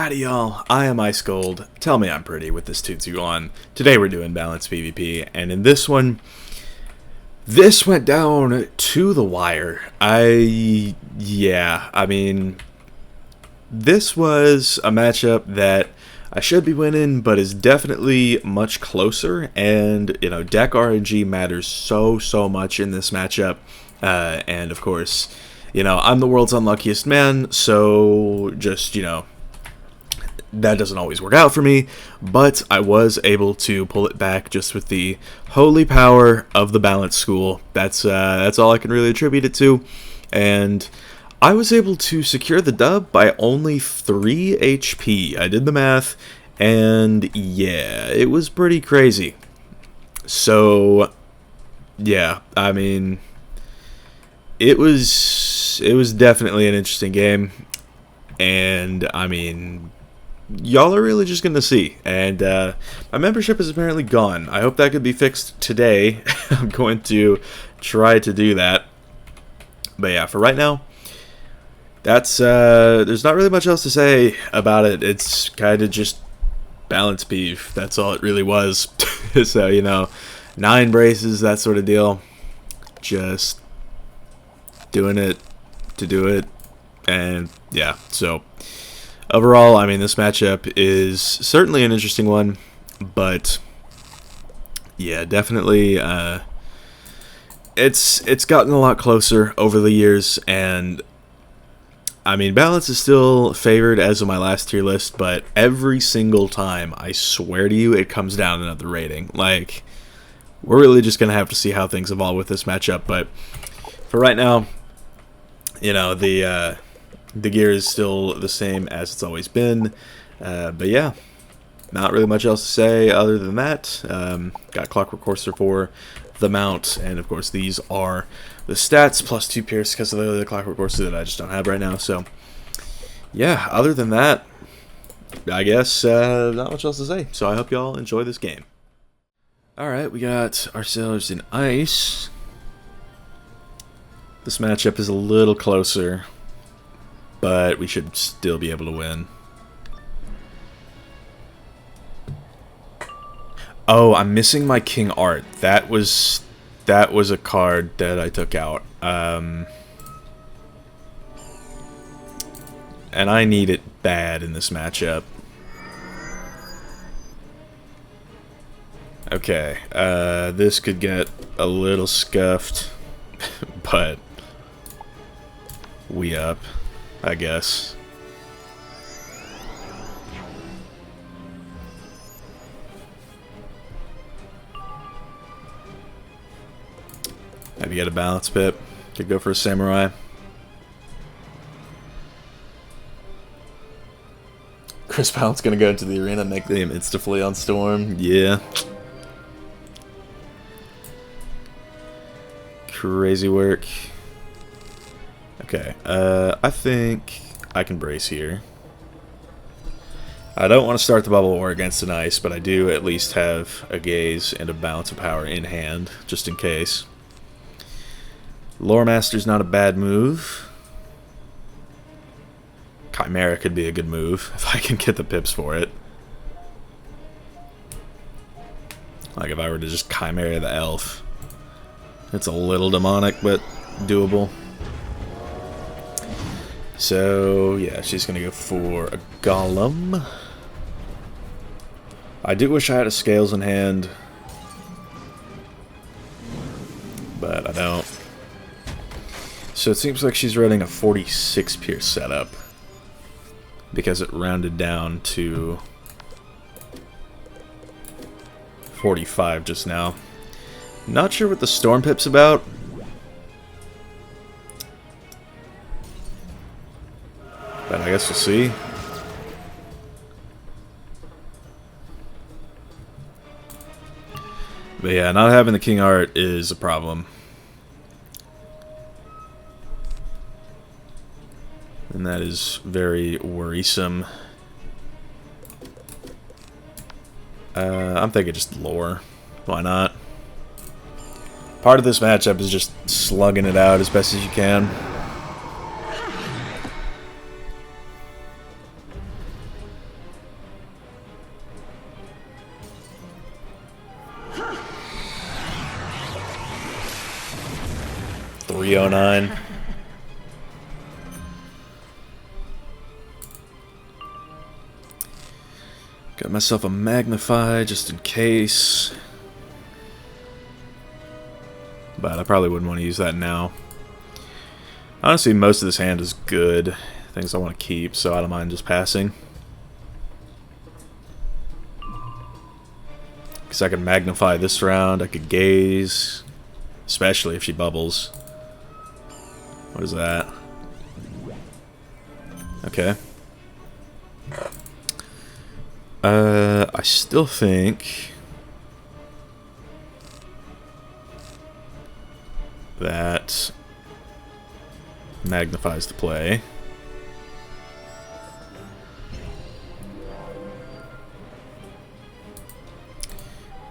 Howdy y'all, I am Ice Gold. Tell me I'm pretty with this tutu on. Today we're doing balanced PvP, and in this one, this went down to the wire. I mean, this was a matchup that I should be winning, but is definitely much closer, and, you know, deck RNG matters so much in this matchup, and of course, you know, I'm the world's unluckiest man, so just, you know, that doesn't always work out for me, but I was able to pull it back just with the holy power of the balance school. That's all I can really attribute it to, and I was able to secure the dub by only 3 HP. I did the math, and yeah, it was pretty crazy. So, yeah, I mean, it was definitely an interesting game, and I mean, y'all are really just gonna see, and my membership is apparently gone. I hope that could be fixed today. I'm going to try to do that, but yeah, for right now, that's there's not really much else to say about it. It's kind of just balance peeve. That's all it really was. So, you know, 9 braces, that sort of deal, just doing it to do it, and yeah, so overall, I mean, this matchup is certainly an interesting one, but yeah, definitely it's gotten a lot closer over the years, and I mean, balance is still favored as of my last tier list, but every single time, I swear to you, it comes down another rating. Like, we're really just gonna have to see how things evolve with this matchup, but for right now, you know, the gear is still the same as it's always been, but yeah, not really much else to say other than that. Got Clockwork Courser for the mount, and of course these are the stats plus 2 pierce because of the Clockwork Courser that I just don't have right now. So yeah, other than that, I guess not much else to say. So I hope y'all enjoy this game. Alright, we got ourselves an ice. This matchup is a little closer, but we should still be able to win. Oh, I'm missing my King Art. That was a card that I took out. And I need it bad in this matchup. Okay, this could get a little scuffed, but we up, I guess. Maybe get a balance pip. Could go for a samurai. Chris Pound's gonna go into the arena, make them insta-flee on Storm. Yeah. Crazy work. Okay, I think I can brace here. I don't want to start the bubble war against an ice, but I do at least have a gaze and a balance of power in hand, just in case. Lore Master's not a bad move. Chimera could be a good move, if I can get the pips for it. Like if I were to just Chimera the elf. It's a little demonic, but doable. So, yeah, she's gonna go for a golem. I do wish I had a scales in hand, but I don't. So it seems like she's running a 46 pierce setup, because it rounded down to 45 just now. Not sure what the Storm Pip's about. But I guess we'll see. But yeah, not having the King Art is a problem. And that is very worrisome. I'm thinking just lore. Why not? Part of this matchup is just slugging it out as best as you can. 309. Got myself a magnify just in case. But I probably wouldn't want to use that now. Honestly, most of this hand is good. Things I want to keep, so I don't mind just passing. Because I can magnify this round, I could gaze. Especially if she bubbles. What is that? Okay. I still think that magnifies the play.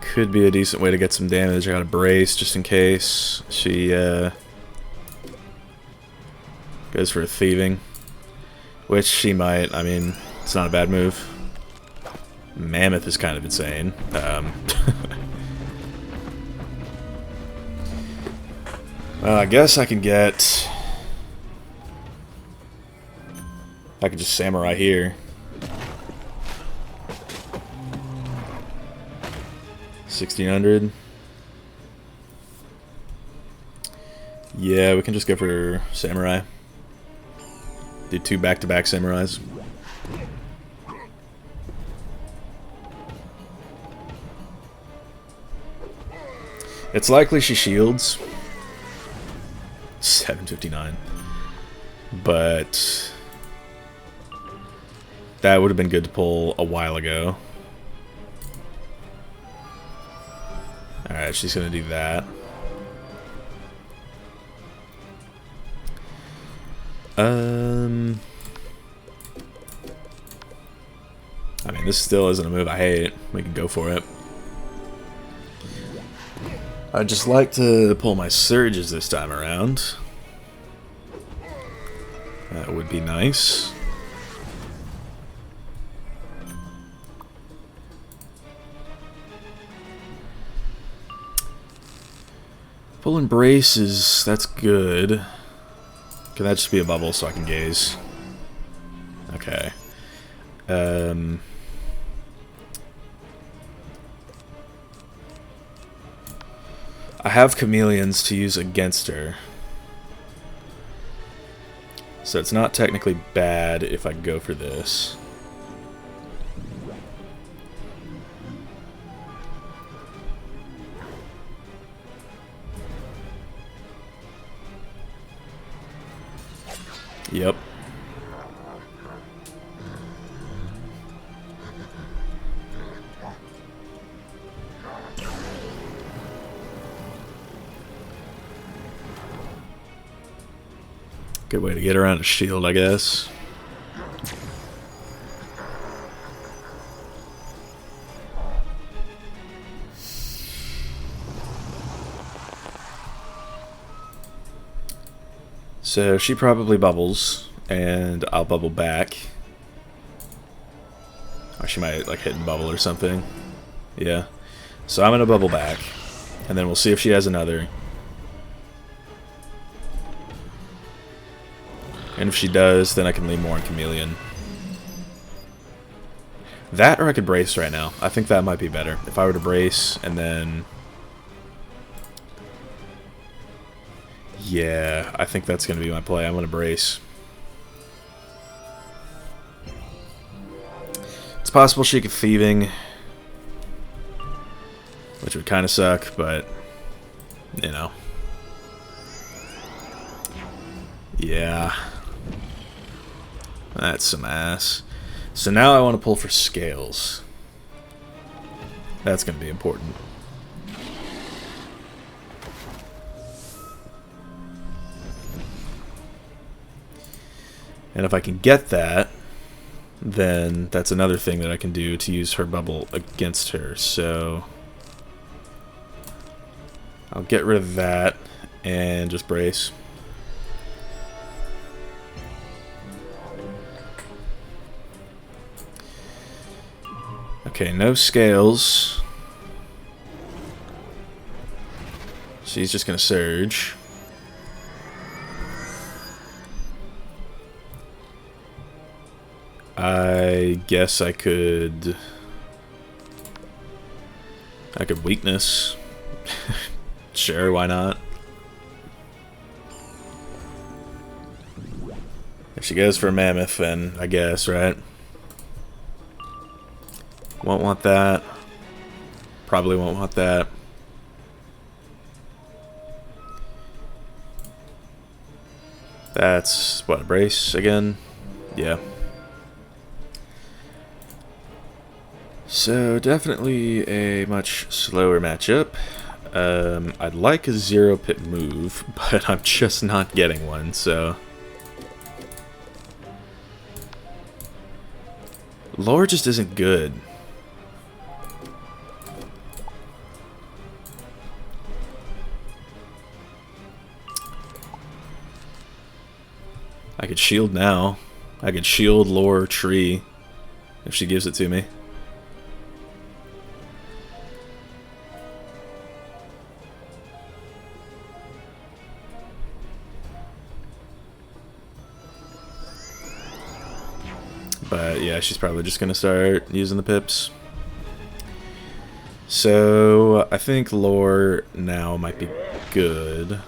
Could be a decent way to get some damage. I got a brace just in case she goes for a thieving, which she might. I mean, it's not a bad move. Mammoth is kind of insane. Well, I guess I can get... I could just samurai here. 1600. Yeah, we can just go for samurai. Do 2 back-to-back samurais. It's likely she shields. 759. But that would have been good to pull a while ago. Alright, she's gonna do that. I mean, this still isn't a move I hate. We can go for it. I'd just like to pull my surges this time around. That would be nice. Pulling braces, that's good. Can that just be a bubble so I can gaze? Okay. I have chameleons to use against her. So it's not technically bad if I go for this. Yep. Good way to get around a shield, I guess. So she probably bubbles, and I'll bubble back. Or she might like hit and bubble or something. Yeah. So I'm gonna bubble back, and then we'll see if she has another. And if she does, then I can lean more on chameleon. That or I could brace right now. I think that might be better. If I were to brace and then... Yeah, I think that's going to be my play. I'm going to brace. It's possible she could thieving, which would kind of suck, but, you know. Yeah. That's some ass. So now I want to pull for scales. That's going to be important. And if I can get that, then that's another thing that I can do to use her bubble against her. So I'll get rid of that and just brace. Okay, no scales. She's just gonna surge. I guess I could weakness. Sure, why not? If she goes for a mammoth, then I guess, right? Won't want that. Probably won't want that. That's, what, a brace again? Yeah. So, definitely a much slower matchup. I'd like a 0-pip move, but I'm just not getting one, so... Lore just isn't good. I could shield now. I could shield Lore Tree if she gives it to me. But yeah, she's probably just gonna start using the pips. So I think Lore now might be good.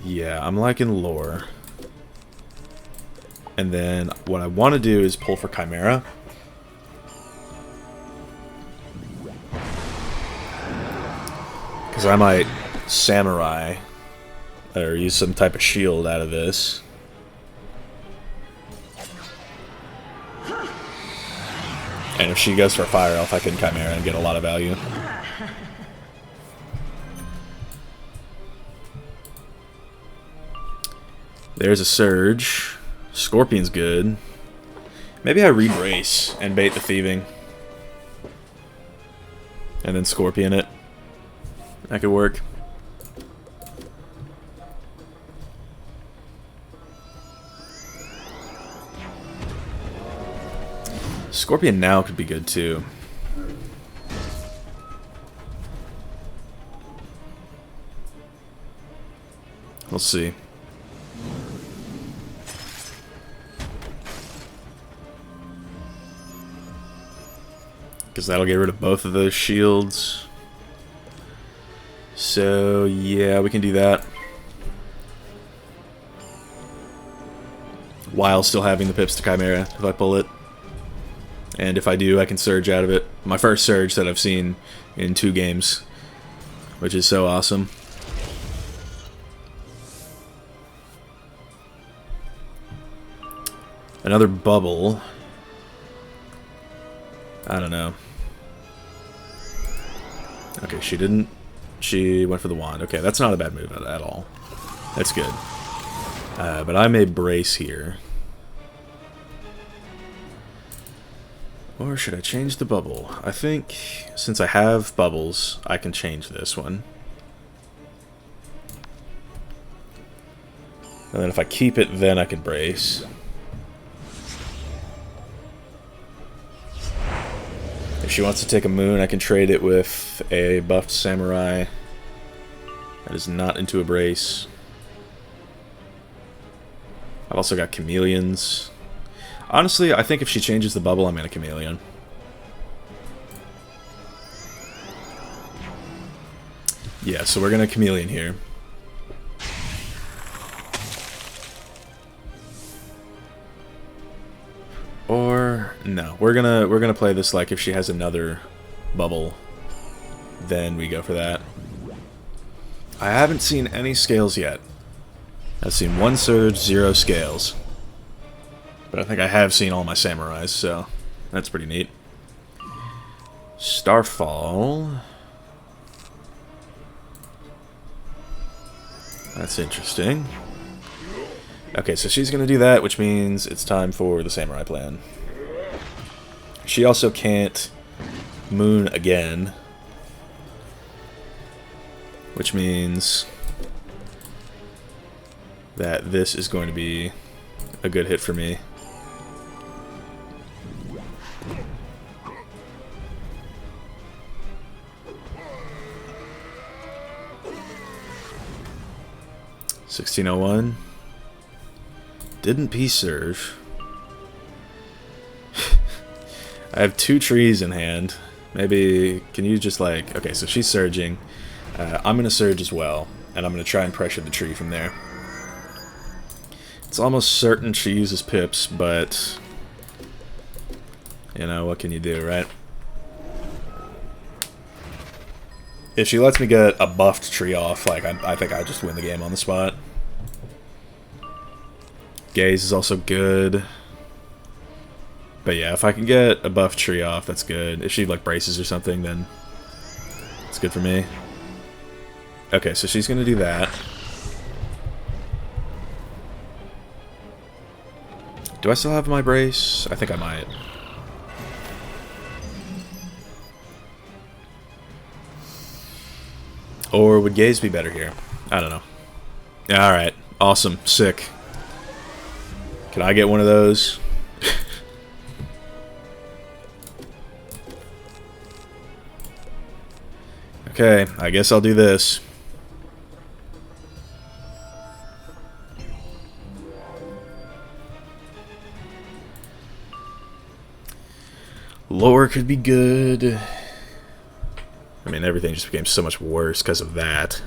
Yeah, I'm liking Lore. And then what I want to do is pull for Chimera. Because I might Samurai or use some type of shield out of this. And if she goes for Fire Elf, I can Chimera and get a lot of value. There's a Surge. Scorpion's good. Maybe I re-brace and bait the Thieving. And then Scorpion it. That could work. Scorpion now could be good too. We'll see. Because that'll get rid of both of those shields. So yeah, we can do that. While still having the pips to Chimera if I pull it. And if I do, I can Surge out of it. My first Surge that I've seen in 2 games. Which is so awesome. Another bubble. I don't know. Okay, she didn't. She went for the wand. Okay, that's not a bad move at all. That's good. But I may brace here. Or should I change the bubble? I think since I have bubbles, I can change this one. And then if I keep it, then I can brace. If she wants to take a moon, I can trade it with a buffed samurai that is not into a brace. I've also got chameleons. Honestly, I think if she changes the bubble, I'm in a chameleon. Yeah, so we're gonna chameleon here. Or no, we're gonna play this like if she has another bubble, then we go for that. I haven't seen any scales yet. I've seen 1 Surge, 0 scales. But I think I have seen all my samurais, so that's pretty neat. Starfall. That's interesting. Okay, so she's going to do that, which means it's time for the samurai plan. She also can't moon again. Which means that this is going to be a good hit for me. $16.01. Didn't P-serve. I have 2 trees in hand. Maybe, can you just like... Okay, so she's surging. I'm going to surge as well. And I'm going to try and pressure the tree from there. It's almost certain she uses pips, but... You know, what can you do, right? If she lets me get a buffed tree off, like, I think I just win the game on the spot. Gaze is also good. But yeah, if I can get a buffed tree off, that's good. If she, like, braces or something, then it's good for me. Okay, so she's gonna do that. Do I still have my brace? I think I might. Or would Gaze be better here? I don't know. Alright, awesome, sick. Can I get one of those? Okay, I guess I'll do this. Lore could be good. I mean, everything just became so much worse because of that.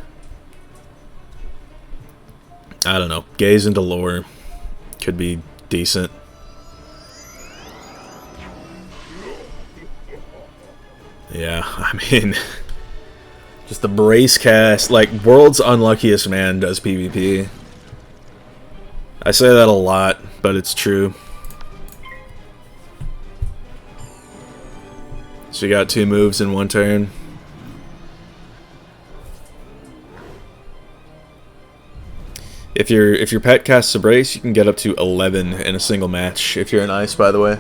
I don't know. Gaze into lore could be decent. Yeah, I mean, just the brace cast. Like, world's unluckiest man does PvP. I say that a lot, but it's true. She got 2 moves in 1 turn. If your pet casts a brace, you can get up to 11 in a single match. If you're an ice, by the way.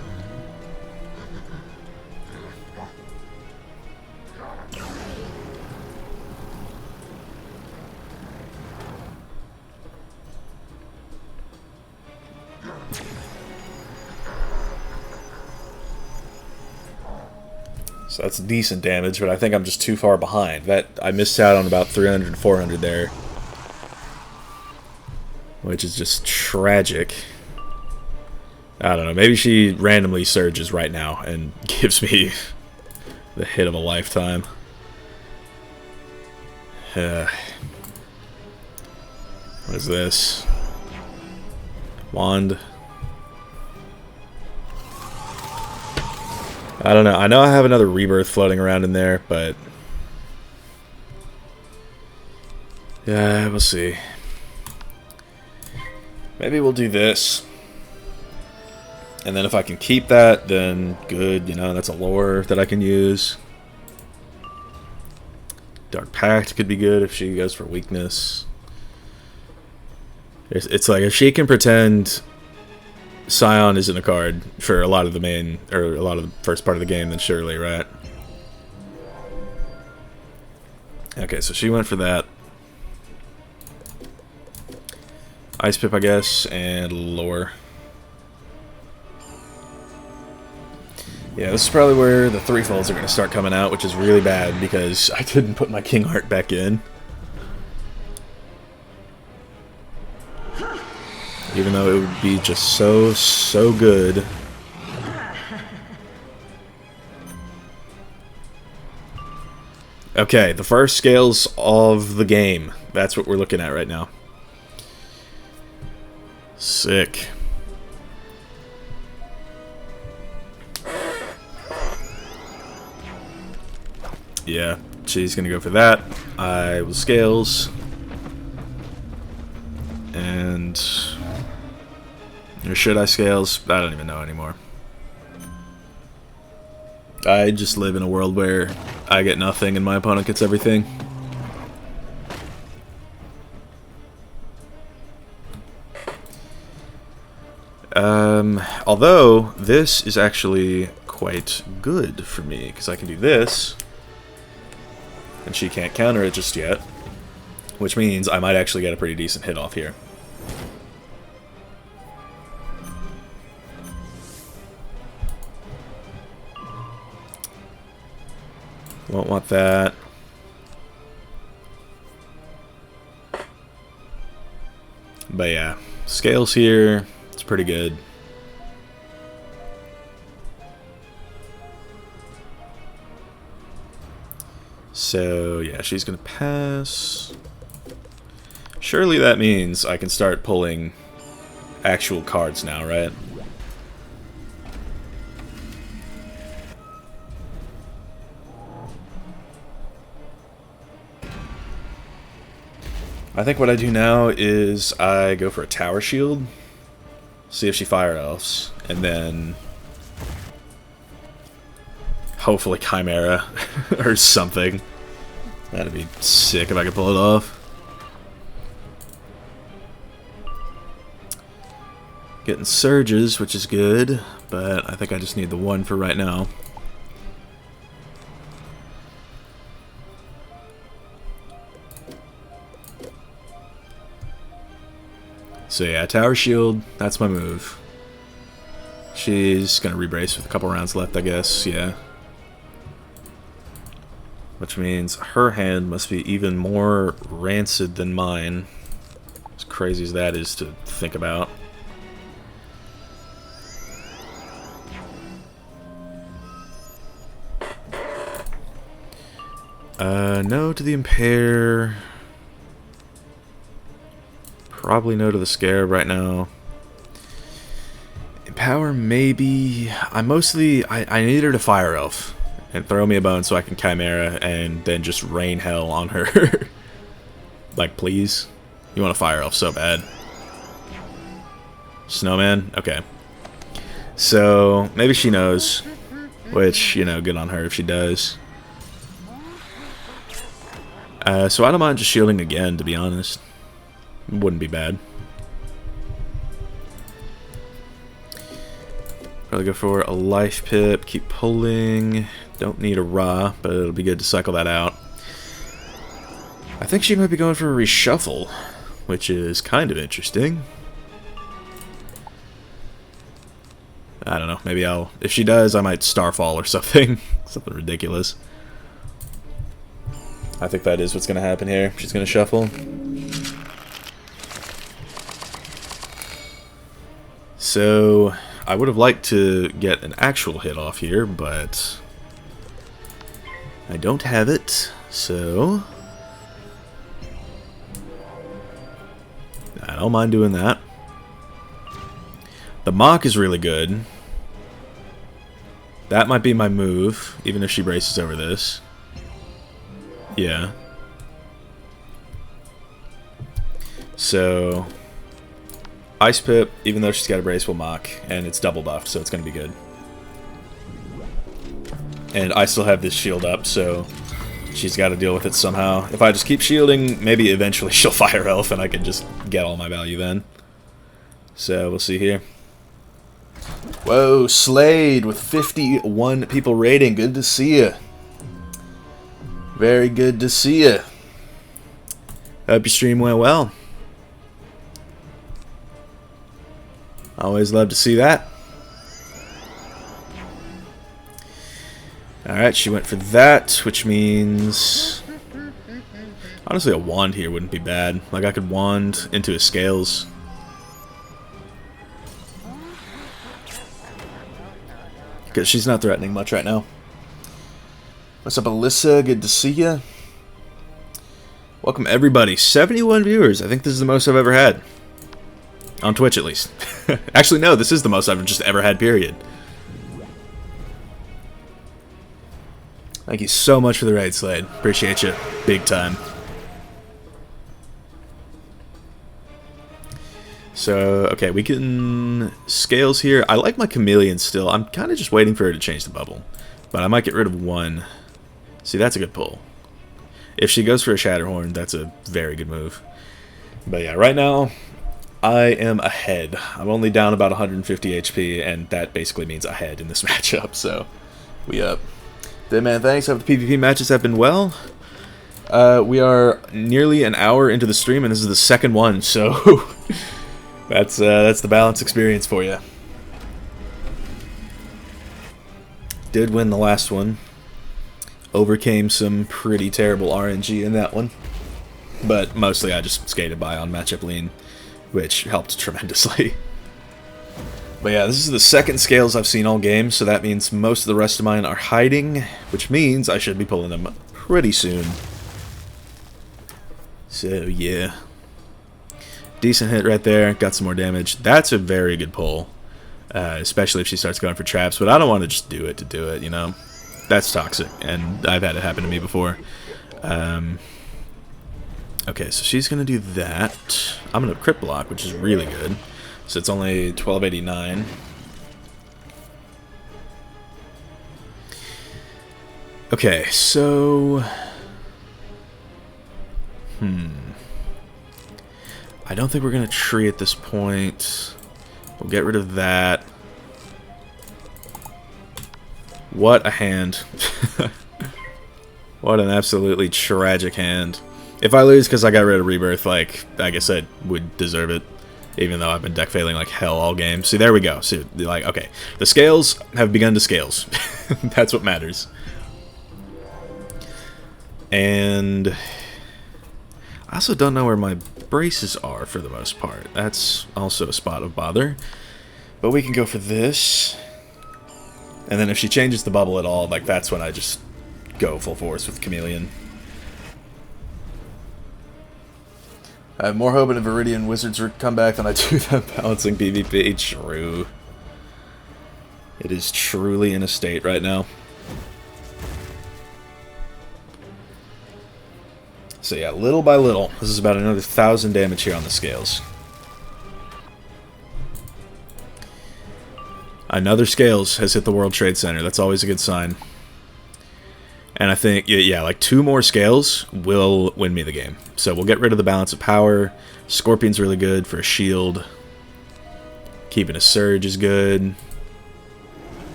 So that's decent damage, but I think I'm just too far behind. That I missed out on about 300, 400 there. Which is just tragic. I don't know, maybe she randomly surges right now and gives me the hit of a lifetime. What is this? Wand. I don't know. I know I have another rebirth floating around in there, but... yeah, we'll see. Maybe we'll do this. And then if I can keep that, then good. You know, that's a lore that I can use. Dark Pact could be good if she goes for weakness. It's like, if she can pretend Scion isn't a card for a lot of the main, or a lot of the first part of the game, then surely, right? Okay, so she went for that. Ice Pip, I guess, and lore. Yeah, this is probably where the 3-folds are going to start coming out, which is really bad because I didn't put my King Art back in. Even though it would be just so good. Okay, the first scales of the game. That's what we're looking at right now. Sick. Yeah, she's gonna go for that. I will scales. And... or should I scales? I don't even know anymore. I just live in a world where I get nothing and my opponent gets everything. Although, this is actually quite good for me, because I can do this, and she can't counter it just yet, which means I might actually get a pretty decent hit off here. Won't want that. But yeah, scales here. It's pretty good. So, yeah, she's going to pass. Surely that means I can start pulling actual cards now, right? I think what I do now is I go for a tower shield, see if she fire elves, and then hopefully Chimera or something. That'd be sick if I could pull it off. Getting surges, which is good, but I think I just need the one for right now. So yeah, tower shield, that's my move. She's gonna rebrace with a couple rounds left, I guess, yeah. Which means her hand must be even more rancid than mine. As crazy as that is to think about. No to the Impair. Probably no to the Scarab right now. Empower, maybe. I need her to Fire Elf and throw me a bone so I can Chimera and then just rain hell on her. Like, please. You want a Fire Elf so bad. Snowman? Okay. So, maybe she knows. Which, you know, good on her if she does. So I don't mind just shielding again, to be honest. Wouldn't be bad. Probably go for a life pip, keep pulling. Don't need a Ra, but it'll be good to cycle that out. I think she might be going for a reshuffle, which is kind of interesting. I don't know, maybe if she does, I might Starfall or something. Something ridiculous. I think that is what's going to happen here. She's going to shuffle. So, I would have liked to get an actual hit off here, but I don't have it, so I don't mind doing that. The mock is really good. That might be my move, even if she braces over this. Yeah. So, Ice Pip, even though she's got a brace, will mock, and it's double buffed, so it's going to be good. And I still have this shield up, so she's got to deal with it somehow. If I just keep shielding, maybe eventually she'll Fire Elf, and I can just get all my value then. So, we'll see here. Whoa, Slade with 51 people rating. Good to see you. Very good to see you. Hope your stream went well. Always love to see that. Alright, she went for that, which means honestly a wand here wouldn't be bad. Like I could wand into his scales. Because she's not threatening much right now. What's up, Alyssa? Good to see ya. Welcome, everybody. 71 viewers. I think this is the most I've ever had. On Twitch, at least. Actually, no, this is the most I've just ever had, period. Thank you so much for the raid, Slade. Appreciate you. Big time. So, okay, we can scales here. I like my chameleon still. I'm kind of just waiting for her to change the bubble. But I might get rid of one. See, that's a good pull. If she goes for a Shatterhorn, that's a very good move. But yeah, right now, I am ahead. I'm only down about 150 HP, and that basically means ahead in this matchup, so we up. Dead man, thanks. Hope the PvP matches have been well. We are nearly an hour into the stream, and this is the second one, so that's the balance experience for you. Did win the last one. Overcame some pretty terrible RNG in that one. But mostly I just skated by on matchup lean, which helped tremendously. But yeah, this is the second scales I've seen all game, so that means most of the rest of mine are hiding, which means I should be pulling them pretty soon. So yeah. Decent hit right there, got some more damage. That's a very good pull, especially if she starts going for traps, but I don't want to just do it to do it, you know? That's toxic, and I've had it happen to me before. Okay, so she's going to do that. I'm going to crit block, which is really good. So it's only 1289. Okay, so... I don't think we're going to tree at this point. We'll get rid of that. What a hand. What an absolutely tragic hand. If I lose because I got rid of Rebirth, like I guess I would deserve it. Even though I've been deck failing like hell all game. See, there we go. See, like, okay. The scales have begun to scales. That's what matters. And I also don't know where my braces are for the most part. That's also a spot of bother. But we can go for this. And then if she changes the bubble at all, like that's when I just go full force with Chameleon. I have more hope in a Viridian Wizards comeback than I do that balancing PvP. True. It is truly in a state right now. So yeah, little by little, this is about another 1,000 damage here on the scales. Another scales has hit the World Trade Center. That's always a good sign. And I think, yeah, like 2 more scales will win me the game. So we'll get rid of the balance of power. Scorpion's really good for a shield. Keeping a surge is good.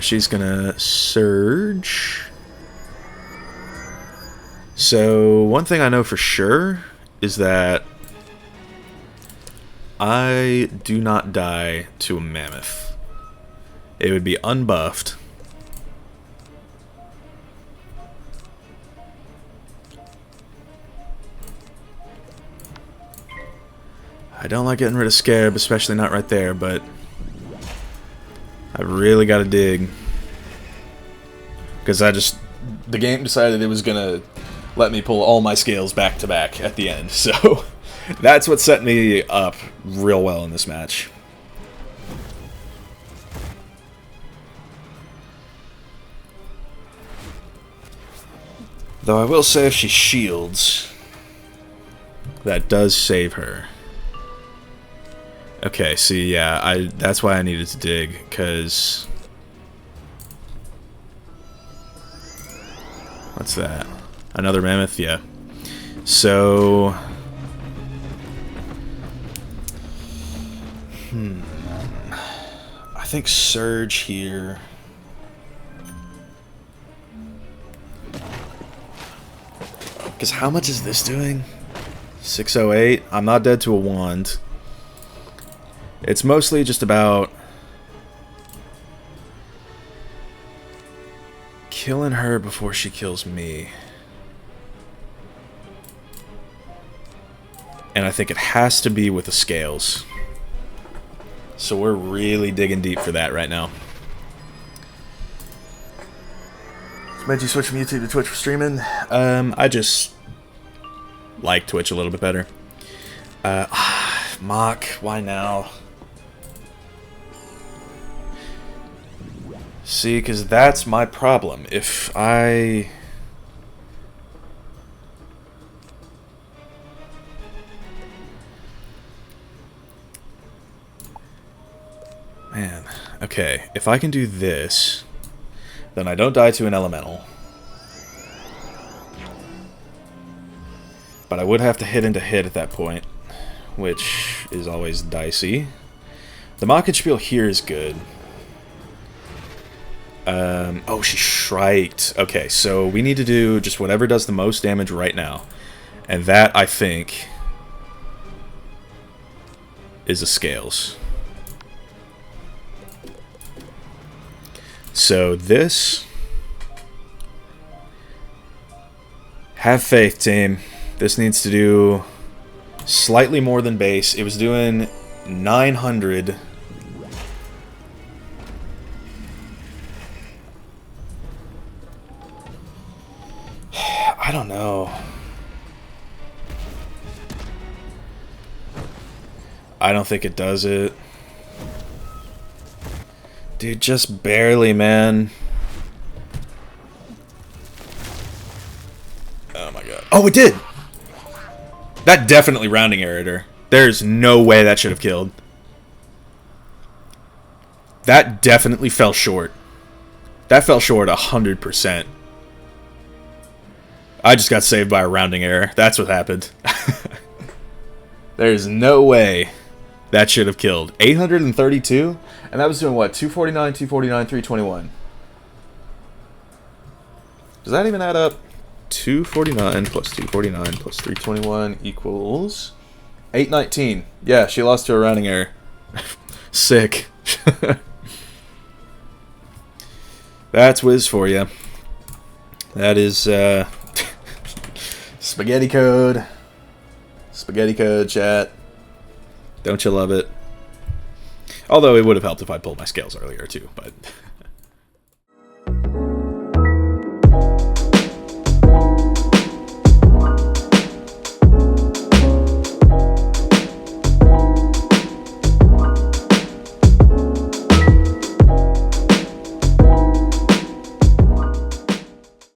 She's gonna surge. So one thing I know for sure is that I do not die to a mammoth. It would be unbuffed. I don't like getting rid of Scarab, especially not right there, but I really got to dig. Because the game decided it was going to let me pull all my scales back to back at the end. So that's what set me up real well in this match. Though I will say if she shields, that does save her. Okay, see, yeah, that's why I needed to dig, because... What's that? Another mammoth? Yeah. So... I think Surge here... Because how much is this doing? 608? I'm not dead to a wand. It's mostly just about killing her before she kills me. And I think it has to be with the scales. So we're really digging deep for that right now. Made you switch from YouTube to Twitch for streaming? I just like Twitch a little bit better. Mock, why now? See, because that's my problem. If I... Man, okay. If I can do this, then I don't die to an elemental. But I would have to hit into hit at that point, which is always dicey. The Mock Spiel here is good. Oh, she Shriked. Okay, so we need to do just whatever does the most damage right now. And that, I think, is a Scales. So this... Have faith, team. This needs to do slightly more than base. It was doing 900 I don't know. I don't think it does it. Dude, just barely, man. Oh my god. Oh, it did! That definitely rounding errored her. There's no way that should have killed. That definitely fell short. That fell short 100%. I just got saved by a rounding error. That's what happened. There's no way that should have killed. 832? And that was doing what? 249, 249, 321. Does that even add up? 249 plus 249 plus 321 equals 819. Yeah, she lost to a rounding error. Sick. That's Wiz for you. That is spaghetti code. Spaghetti code, chat. Don't you love it? Although it would have helped if I pulled my scales earlier too, but